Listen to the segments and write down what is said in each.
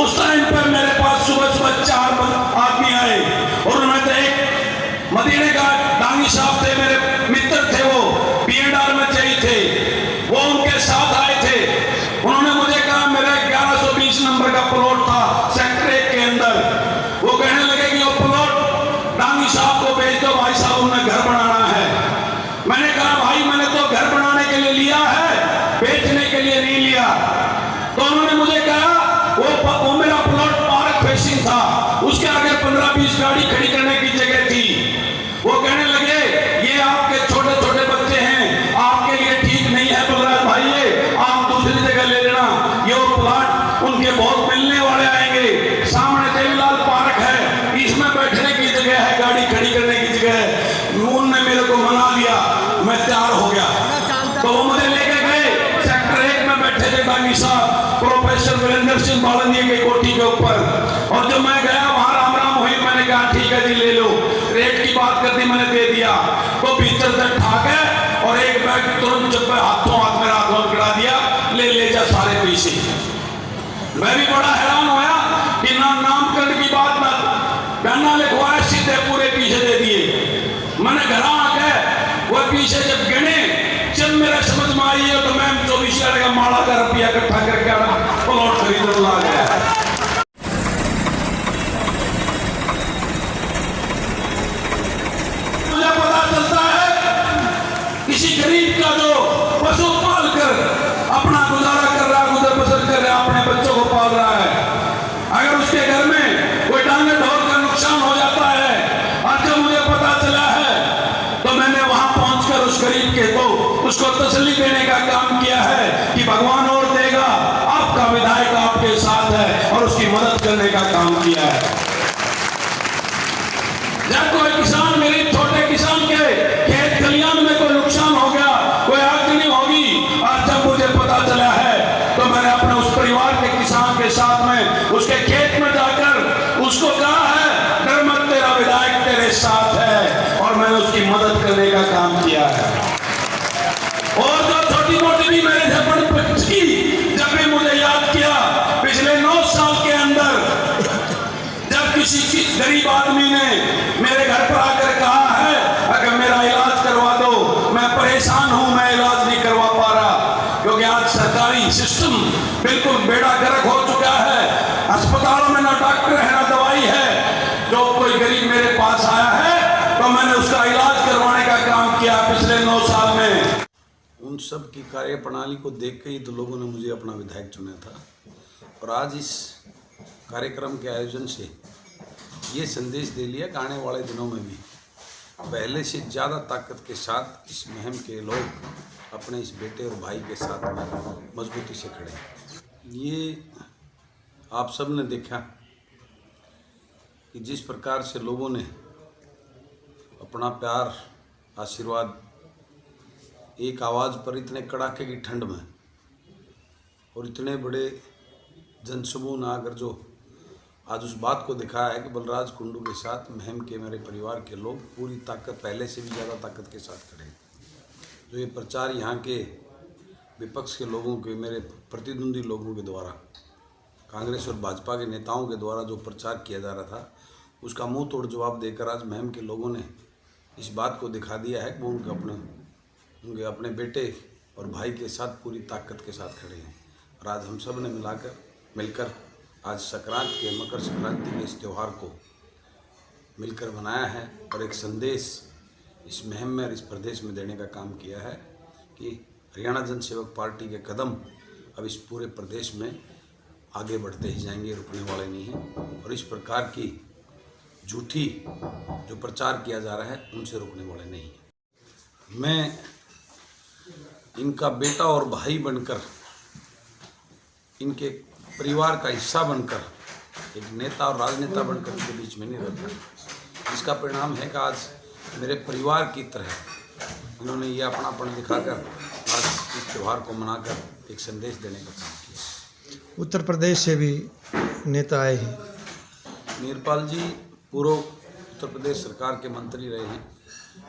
उस टाइम पर मेरे पास सुबह सुबह 4 आदमी आए और उनमें से एक मदीने का दानी साहब थे, मेरे मित्र थे, वो बीएडआर में चाहिए थे, वो उनके साथ आए थे। उन्होंने मुझे कहा मेरा 1120 नंबर का प्लॉट था सेक्टर 1 के अंदर। वो कहने लगे कि वो प्लॉट दानी साहब को भेज दो, भाई साहब उन्हें घर बनाना है। मैंने कहा भाई मैंने तो घर बनाने के लिए लिया है, बेचने के लिए नहीं लिया। तो उन्होंने मुझे कहा वो मेरा प्लॉट पार्क फेसिंग था, उसके आगे 15-20 गाड़ी खड़ी करने की जगह थी। वो कहने लगे ये आपके छोटे छोटे बच्चे हैं, आपके लिए ठीक नहीं है बलराज भाई, ये आप दूसरी जगह ले लेना। ये वो प्लॉट उनके बहुत मिलने वाले आएंगे, सामने देवीलाल पार्क है, इसमें बैठने की जगह है, गाड़ी खड़ी करने की जगह है। उनने मेरे को मना लिया, मैं तैयार हो गया। तो वो मुझे लेके गए सेक्टर 1 में, बैठे थे दानी साहब प्रोफेसर वीरेंद्र सिंह बालनिया की कोठी के ऊपर। और जब मैं गया वहां राम राम हुई, मैंने कहा ठीक है जी ले लो, रेट की बात कर दी, मैंने दे दिया। तो भीतर से ठाक है और एक बैग तुरंत जब हाथों हाथ मेरा हाथों कड़ा दिया, ले जा सारे पैसे। मैं भी बड़ा हैरान होया कि नामकरण की बात ना बयाना लिखवाया, सीधे पूरे पीछे दे दिए। मैंने घर आके वो पीछे जब गिने, जब मेरा समझ में आई है तो मैं 24 का माला का रुपया इकट्ठा करके प्लॉट खरीदने लगा गया। मुझे पता चलता है किसी गरीब का जो पशु पाल कर अपना गुजारा कर रहा है, गुजर बसर कर रहा है, अपने बच्चों को पाल रहा है, अगर उसके घर में कोई डांगे ढोर का नुकसान हो जाता है, और जब मुझे पता चला है तो मैंने वहां पहुंचकर उस गरीब के को उसको तसल्ली देने का काम किया है कि भगवान और देगा, आपका विधायक आपके साथ है, और उसकी मदद करने का काम किया है। जब कोई किसान, मेरे छोटे किसान के खेत खलियान में कोई नुकसान हो गया, कोई आगजनी होगी, और जब मुझे पता चला है तो मैंने अपने उस परिवार के किसान के साथ में उसके खेत में जाकर उसको कहा है डर मत, तेरा विधायक तेरे साथ है, और मैंने उसकी मदद करने का काम किया है। और जो छोटी मोटी भी मैंने झपड़ की, जब भी मुझे याद किया पिछले 9 साल के अंदर, जब किसी गरीब आदमी ने मेरे घर पर आकर कहा है अगर मेरा इलाज करवा दो, मैं परेशान हूं, मैं इलाज नहीं करवा पा रहा, क्योंकि आज सरकारी सिस्टम बिल्कुल बेड़ा गर्क हो चुका है, अस्पतालों में ना डॉक्टर है ना दवाई है। जो कोई गरीब मेरे पास आया है तो मैंने उसका इलाज करवाने का काम किया पिछले 9 साल में। उन सब की कार्य प्रणाली को देख के ही तो लोगों ने मुझे अपना विधायक चुना था। और आज इस कार्यक्रम के आयोजन से ये संदेश दे लिया कि आने वाले दिनों में भी पहले से ज़्यादा ताकत के साथ इस मुहिम के लोग अपने इस बेटे और भाई के साथ में मजबूती से खड़े हैं। ये आप सब ने देखा कि जिस प्रकार से लोगों ने अपना प्यार, आशीर्वाद एक आवाज़ पर इतने कड़ाके की ठंड में और इतने बड़े जनसमूह ने आकर जो आज उस बात को दिखाया है कि बलराज कुंडू के साथ मुहिम के मेरे परिवार के लोग पूरी ताकत, पहले से भी ज़्यादा ताकत के साथ खड़े हैं। जो ये प्रचार यहाँ के विपक्ष के लोगों के, मेरे प्रतिद्वंदी लोगों के द्वारा, कांग्रेस और भाजपा के नेताओं के द्वारा जो प्रचार किया जा रहा था, उसका मुंह तोड़ जवाब देकर आज मुहिम के लोगों ने इस बात को दिखा दिया है कि वो उनके अपने बेटे और भाई के साथ पूरी ताकत के साथ खड़े हैं। और आज हम सब ने मिलकर आज संक्रांत के, मकर संक्रांति के इस त्यौहार को मिलकर बनाया है और एक संदेश इस मुहिम में और इस प्रदेश में देने का काम किया है कि हरियाणा जन सेवक पार्टी के कदम अब इस पूरे प्रदेश में आगे बढ़ते ही जाएंगे, रुकने वाले नहीं हैं। और इस प्रकार की झूठी जो प्रचार किया जा रहा है उनसे रुकने वाले नहीं हैं। मैं इनका बेटा और भाई बनकर, इनके परिवार का हिस्सा बनकर, एक नेता और राजनेता बनकर इनके बीच में नहीं रहता, जिसका परिणाम है कि आज मेरे परिवार की तरह इन्होंने ये अपनापन दिखाकर आज इस त्यौहार को मनाकर एक संदेश देने का काम किया। उत्तर प्रदेश से भी नेता आए हैं। नीरपाल जी पूर्व उत्तर प्रदेश सरकार के मंत्री रहे हैं।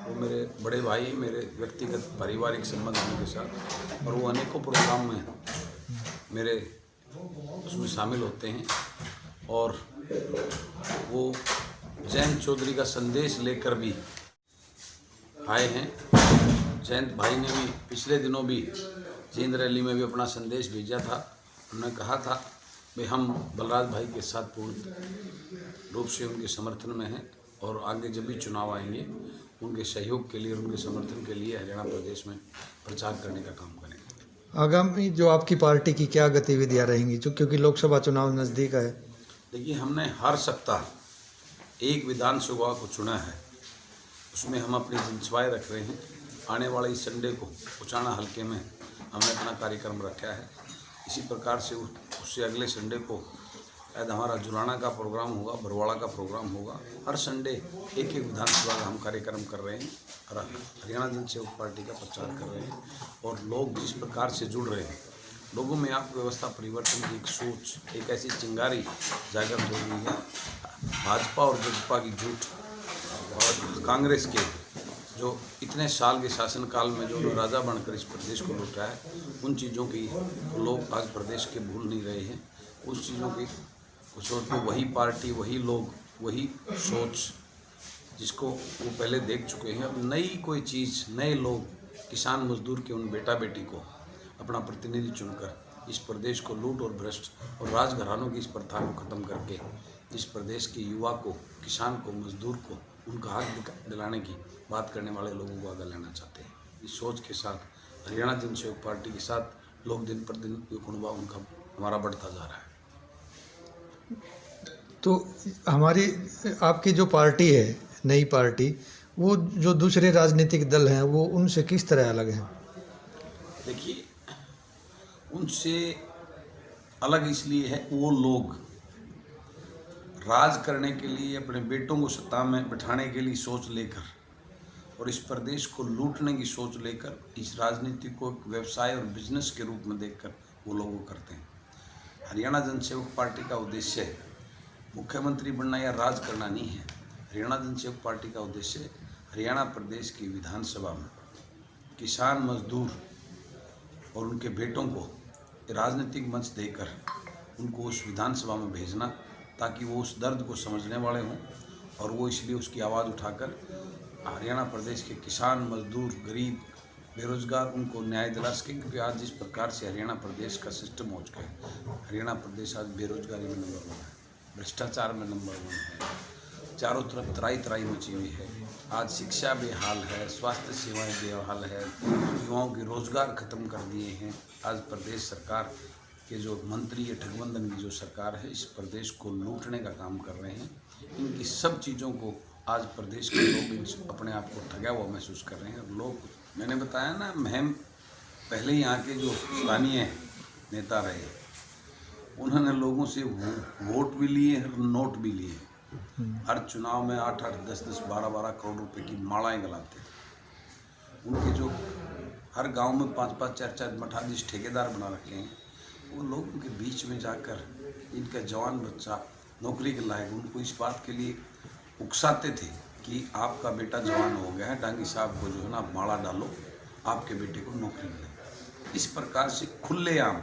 वो मेरे बड़े भाई, मेरे व्यक्तिगत पारिवारिक संबंध उनके साथ, और वो अनेकों प्रोग्राम में मेरे उसमें शामिल होते हैं और वो जयंत चौधरी का संदेश लेकर भी आए हैं। जयंत भाई ने भी पिछले दिनों भी जींद रैली में भी अपना संदेश भेजा था। उन्होंने कहा था कि हम बलराज भाई के साथ पूर्ण रूप से उनके समर्थन में हैं और आगे जब भी चुनाव आएंगे उनके सहयोग के लिए और उनके समर्थन के लिए हरियाणा प्रदेश में प्रचार करने का काम करेंगे। आगामी जो आपकी पार्टी की क्या गतिविधियां रहेंगी, जो क्योंकि लोकसभा चुनाव नज़दीक है? देखिए, हमने हर सप्ताह एक विधानसभा को चुना है, उसमें हम अपनी जनसभाएँ रख रहे हैं। आने वाले इस संडे को उचाना हल्के में हमने अपना कार्यक्रम रखा है। इसी प्रकार से उससे अगले संडे को शायद हमारा जुलाना का प्रोग्राम होगा, बरवाड़ा का प्रोग्राम होगा। हर संडे एक एक विधानसभा का हम कार्यक्रम कर रहे हैं और हरियाणा जनसेवक पार्टी का प्रचार कर रहे हैं। और लोग जिस प्रकार से जुड़ रहे हैं, लोगों में अर्थव्यवस्था परिवर्तन की एक सोच, एक ऐसी चिंगारी जागृत हो गई है। भाजपा और जजपा की झूठ और कांग्रेस के जो इतने साल के शासनकाल में जो राजा बनकर इस प्रदेश को लूटा है, उन चीज़ों की लोग आज प्रदेश के भूल नहीं रहे हैं। उस चीज़ों की सोच को वही पार्टी, वही लोग, वही सोच जिसको वो पहले देख चुके हैं, अब नई कोई चीज़, नए लोग, किसान मजदूर के उन बेटा बेटी को अपना प्रतिनिधि चुनकर इस प्रदेश को लूट और भ्रष्ट और राजघरानों की इस प्रथा को ख़त्म करके इस प्रदेश के युवा को, किसान को, मजदूर को उनका हक दिलाने की बात करने वाले लोगों को आगे लेना चाहते हैं। इस सोच के साथ हरियाणा जनसेवक पार्टी के साथ लोग दिन पर दिन युवा उनका हमारा बढ़ता जा रहा है। तो हमारी आपकी जो पार्टी है, नई पार्टी, वो जो दूसरे राजनीतिक दल हैं वो उनसे किस तरह अलग है? देखिए, उनसे अलग इसलिए है, वो लोग राज करने के लिए, अपने बेटों को सत्ता में बिठाने के लिए सोच लेकर और इस प्रदेश को लूटने की सोच लेकर इस राजनीति को एक व्यवसाय और बिजनेस के रूप में देखकर वो लोग वो करते हैं। हरियाणा जनसेवक पार्टी का उद्देश्य मुख्यमंत्री बनना या राज करना नहीं है। हरियाणा जनसेवक पार्टी का उद्देश्य हरियाणा प्रदेश की विधानसभा में किसान, मजदूर और उनके बेटों को राजनीतिक मंच देकर उनको उस विधानसभा में भेजना, ताकि वो उस दर्द को समझने वाले हों और वो इसलिए उसकी आवाज़ उठाकर हरियाणा प्रदेश के किसान, मजदूर, गरीब, बेरोजगार उनको न्याय दिला सकें। क्योंकि आज जिस प्रकार से हरियाणा प्रदेश का सिस्टम हो चुका है, हरियाणा प्रदेश आज बेरोजगारी में नंबर 1 है, भ्रष्टाचार में नंबर 1 है, चारों तरफ तराई तराई मची हुई है। आज शिक्षा बेहाल है, स्वास्थ्य सेवाएं बेहाल है, युवाओं के रोजगार खत्म कर दिए हैं। आज प्रदेश सरकार के जो मंत्री है, ठगबंधन की जो सरकार है, इस प्रदेश को लूटने का काम कर रहे हैं। इनकी सब चीज़ों को आज प्रदेश के लोग अपने आप को ठगा हुआ महसूस कर रहे हैं। लोग, मैंने बताया ना, महम पहले यहाँ के जो स्थानीय नेता रहे, उन्होंने लोगों से वोट भी लिए और नोट भी लिए। हर चुनाव में 8-8, 10-10, 12-12 करोड़ रुपए की मालाएं गलाते थे। उनके जो हर गांव में 5-5, 4-4 मठाधीश ठेकेदार बना रखे हैं, वो लोगों के बीच में जाकर इनका जवान बच्चा नौकरी के लायक, उनको इस बात के लिए उकसाते थे कि आपका बेटा जवान हो गया है, डांगी साहब को जो है ना माला डालो, आपके बेटे को नौकरी मिले। इस प्रकार से खुलेआम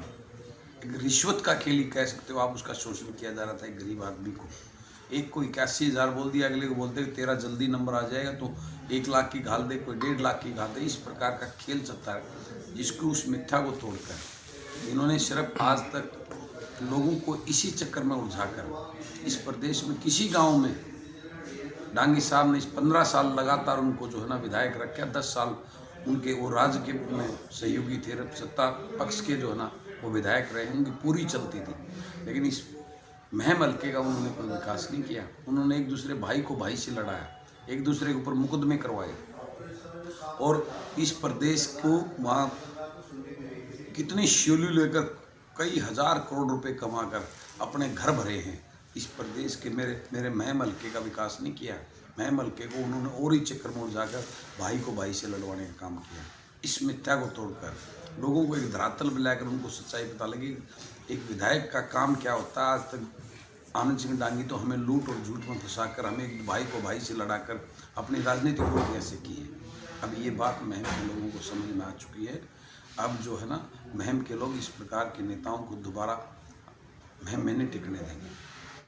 एक रिश्वत का खेल ही कह सकते हो आप, उसका शोषण किया जा रहा था एक गरीब आदमी को। एक को 81,000 बोल दिया, अगले को बोलते कि तेरा जल्दी नंबर आ जाएगा तो 1 लाख की घाल दे, कोई 1.5 लाख की घाल दे। इस प्रकार का खेल चलता है, जिसको उस मिथ्या को तोड़कर इन्होंने सिर्फ आज तक लोगों को इसी चक्कर में उलझाकर इस प्रदेश में किसी गांव में डांगी साहब ने इस 15 साल लगातार उनको जो है ना विधायक रखा, 10 साल उनके वो राज्य के में सहयोगी थे, सत्ता पक्ष के जो है ना वो विधायक रहे, उनकी पूरी चलती थी। लेकिन इस महम हल्के का उन्होंने कोई विकास नहीं किया। उन्होंने एक दूसरे भाई को भाई से लड़ाया, एक दूसरे के ऊपर मुकदमे करवाए और इस प्रदेश को वहाँ कितनी श्योली लेकर कई हजार करोड़ रुपए कमाकर अपने घर भरे हैं। इस प्रदेश के मेरे महम हल्के का विकास नहीं किया। महम हल्के को उन्होंने और ही चक्कर में उलझाकर भाई को भाई से लड़वाने का काम किया। इस मिथ्या को तोड़कर लोगों को एक धरातल में लाकर उनको सच्चाई पता लगी, एक विधायक का काम क्या होता है। आज तक आनंद सिंह डांगी तो हमें लूट और झूठ में फंसाकर हमें एक भाई को भाई से लड़ाकर अपनी राजनीतिक वोट कैसे की है। अब ये बात महम के लोगों को समझ में आ चुकी है। अब जो है ना महम के लोग इस प्रकार के नेताओं को दोबारा मैंने टिकने देंगे।